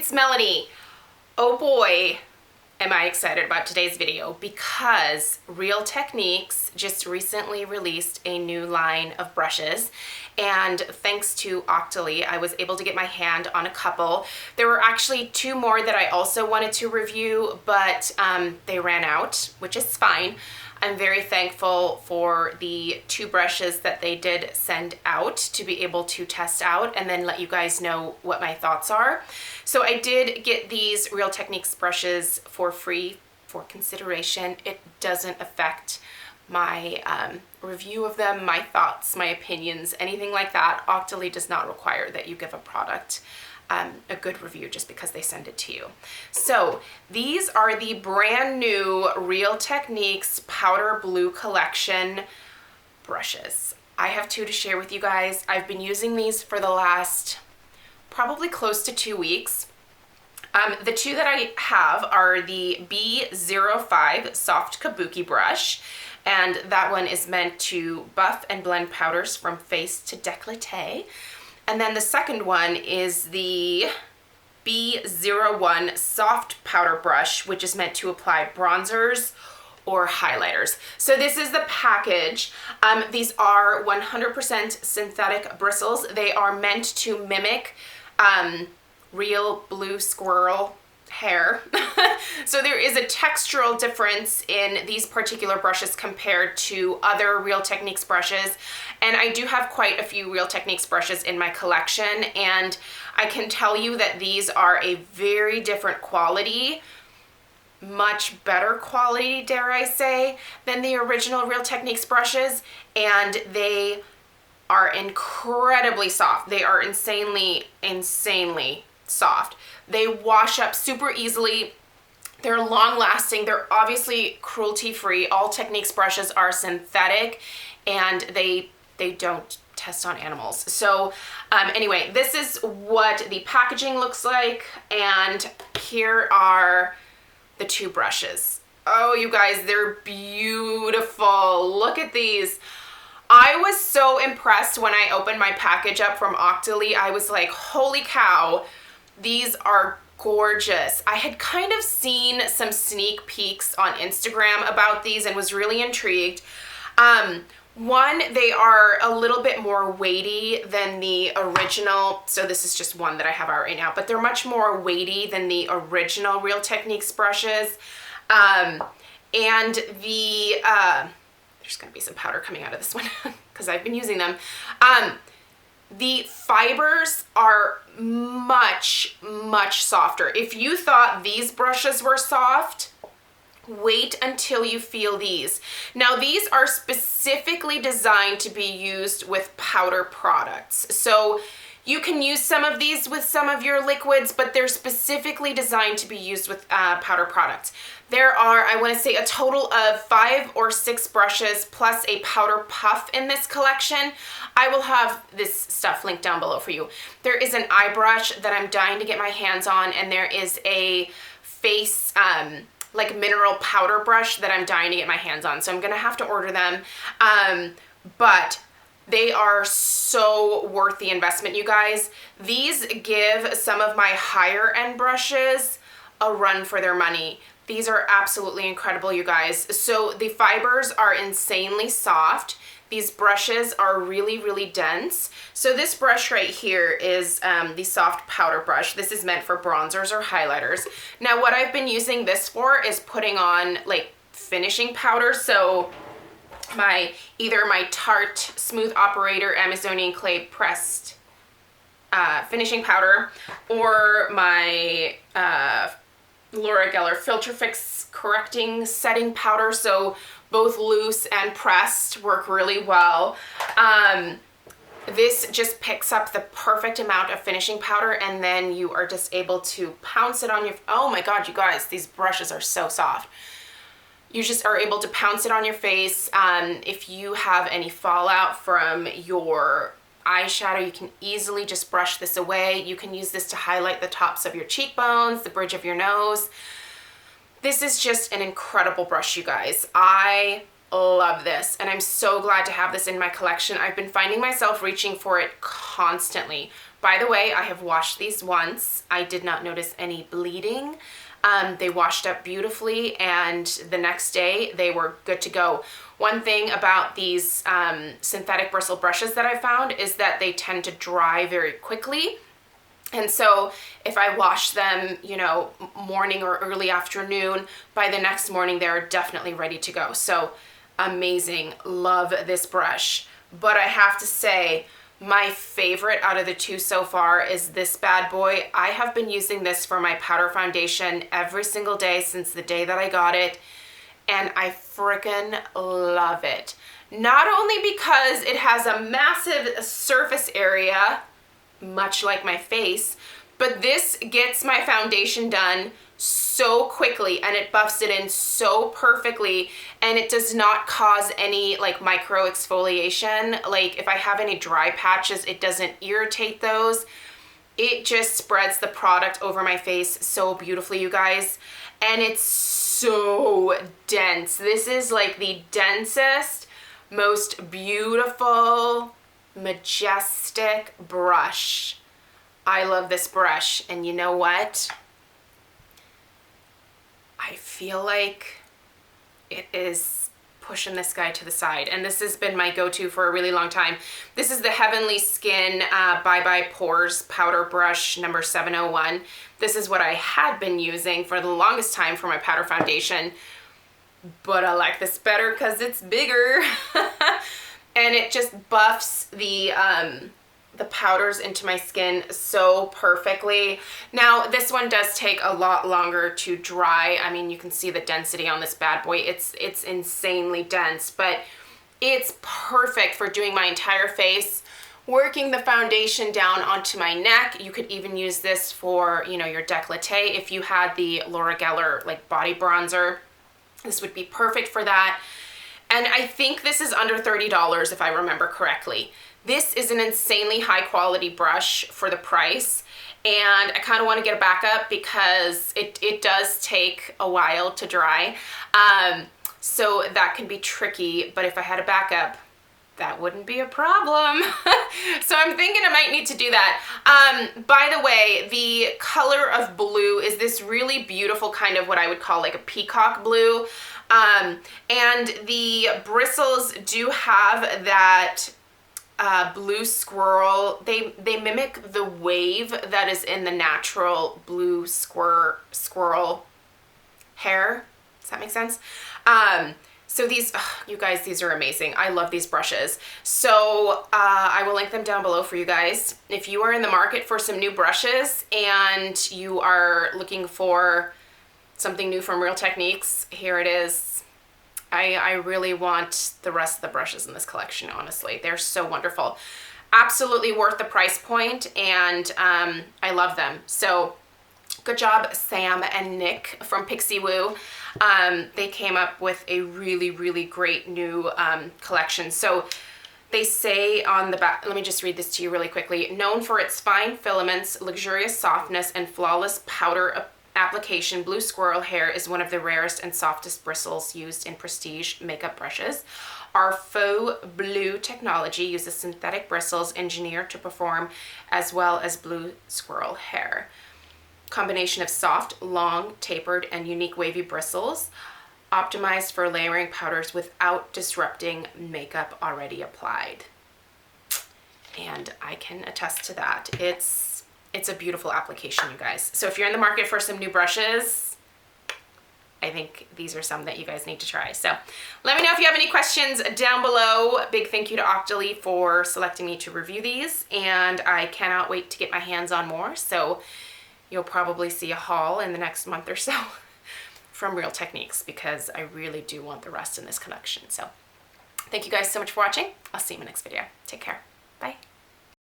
it's Melanie. Oh boy, am I excited about today's video because Real Techniques just recently released a new line of brushes, and thanks to Octoly, I was able to get my hand on a couple. There were actually two more that I also wanted to review, but they ran out, which is fine. I'm very thankful for the two brushes that they did send out to be able to test out and then let you guys know what my thoughts are. So I did get these Real Techniques brushes for free for consideration. It doesn't affect my review of them, my thoughts, my opinions, anything like that. Octoly does not require that you give a product a good review just because they send it to you. So these are the brand new Real Techniques PowderBleu collection brushes. I have two to share with you guys. I've been using these for the last probably close to 2 weeks. The two that I have are the B05 Soft Kabuki brush, and that one is meant to buff and blend powders from face to décolleté. And then the second one is the B01 Soft Powder Brush, which is meant to apply bronzers or highlighters. So this is the package. These are 100% synthetic bristles. They are meant to mimic real blue squirrel hair. So there is a textural difference in these particular brushes compared to other Real Techniques brushes. And I do have quite a few Real Techniques brushes in my collection, and I can tell you that these are a very different quality, much better quality, dare I say, than the original Real Techniques brushes, and they are incredibly soft. They are insanely soft. They wash up super easily. They're long lasting. They're obviously cruelty free. All Techniques brushes are synthetic and they don't test on animals. So anyway, this is what the packaging looks like, and here are the two brushes. Oh, you guys, they're beautiful. Look at these. I was so impressed when I opened my package up from Octoly. I was like, holy cow, these are gorgeous. I had kind of seen some sneak peeks on Instagram about these and was really intrigued. One, they are a little bit more weighty than the original. So this is just one that I have out right now, but they're much more weighty than the original Real Techniques brushes. And the, there's gonna be some powder coming out of this one because I've been using them. The fibers are much softer. If you thought these brushes were soft, wait until you feel these. Now these are specifically designed to be used with powder products. So you can use some of these with some of your liquids, but they're specifically designed to be used with powder products. There are, I want to say, a total of 5 or 6 brushes plus a powder puff in this collection. I will have this stuff linked down below for you. There is an eye brush that I'm dying to get my hands on, and there is a face like mineral powder brush that I'm dying to get my hands on. So I'm gonna have to order them. But they are so worth the investment, you guys. These give some of my higher end brushes a run for their money. These are absolutely incredible, you guys. So the fibers are insanely soft. These brushes are really dense. So this brush right here is the soft powder brush. This is meant for bronzers or highlighters. Now what I've been using this for is putting on like finishing powder. So either my Tarte Smooth Operator Amazonian Clay pressed finishing powder, or my Laura Geller Filter Fix correcting setting powder. So both loose and pressed work really well. This just picks up the perfect amount of finishing powder, and then you are just able to pounce it on your, oh my God, you guys, these brushes are so soft. You just are able to pounce it on your face. If you have any fallout from your eyeshadow, you can easily just brush this away. You can use this to highlight the tops of your cheekbones, the bridge of your nose. This is just an incredible brush, you guys. I love this, and I'm so glad to have this in my collection. I've been finding myself reaching for it constantly. By the way, I have washed these once. I did not notice any bleeding. They washed up beautifully, and the next day they were good to go. One thing about these synthetic bristle brushes that I found is that they tend to dry very quickly. And so if I wash them, you know, morning or early afternoon, by the next morning they're definitely ready to go. So amazing. Love this brush. But I have to say, my favorite out of the two so far is this bad boy. I have been using this for my powder foundation every single day since the day that I got it, and I frickin' love it. Not only because it has a massive surface area, much like my face, but this gets my foundation done so quickly, and it buffs it in so perfectly, and it does not cause any like micro exfoliation. Like if I have any dry patches, it doesn't irritate those. It just spreads the product over my face so beautifully, you guys, and it's so dense. This is like the densest, most beautiful, majestic brush. I love this brush, and you know what? I feel like it is pushing this guy to the side, and this has been my go-to for a really long time. This is the Heavenly Skin Bye Bye Pores Powder Brush number 701. This is what I had been using for the longest time for my powder foundation, but I like this better because it's bigger. And it just buffs the powders into my skin so perfectly. Now, this one does take a lot longer to dry. I mean, you can see the density on this bad boy. It's insanely dense, but it's perfect for doing my entire face, working the foundation down onto my neck. You could even use this for, you know, your décolleté. If you had the Laura Geller like body bronzer, this would be perfect for that. And I think this is under $30 if I remember correctly. This is an insanely high quality brush for the price, and I kind of want to get a backup because it does take a while to dry. So that can be tricky, but if I had a backup, that wouldn't be a problem. So I'm thinking I might need to do that. By the way, the color of blue is this really beautiful kind of what I would call like a peacock blue. And the bristles do have that blue squirrel. They mimic the wave that is in the natural blue squirrel hair. Does that make sense? So these, you guys, these are amazing. I love these brushes. So I will link them down below for you guys. If you are in the market for some new brushes and you are looking for something new from Real Techniques, here it is. I really want the rest of the brushes in this collection, honestly. They're so wonderful. Absolutely worth the price point, and I love them. So good job, Sam and Nick from Pixie Woo. They came up with a really, really great new collection. So they say on the back, let me just read this to you really quickly. Known for its fine filaments, luxurious softness, and flawless powder application, Blue Squirrel hair is one of the rarest and softest bristles used in prestige makeup brushes. Our faux blue technology uses synthetic bristles engineered to perform as well as Blue Squirrel hair. Combination of soft, long, tapered, and unique wavy bristles, optimized for layering powders without disrupting makeup already applied. And I can attest to that. It's a beautiful application, you guys. So if you're in the market for some new brushes, I think these are some that you guys need to try. So let me know if you have any questions down below. Big thank you to Octoly for selecting me to review these, and I cannot wait to get my hands on more. So you'll probably see a haul in the next month or so from Real Techniques, because I really do want the rest in this collection. So thank you guys so much for watching. I'll see you in my next video. Take care. Bye.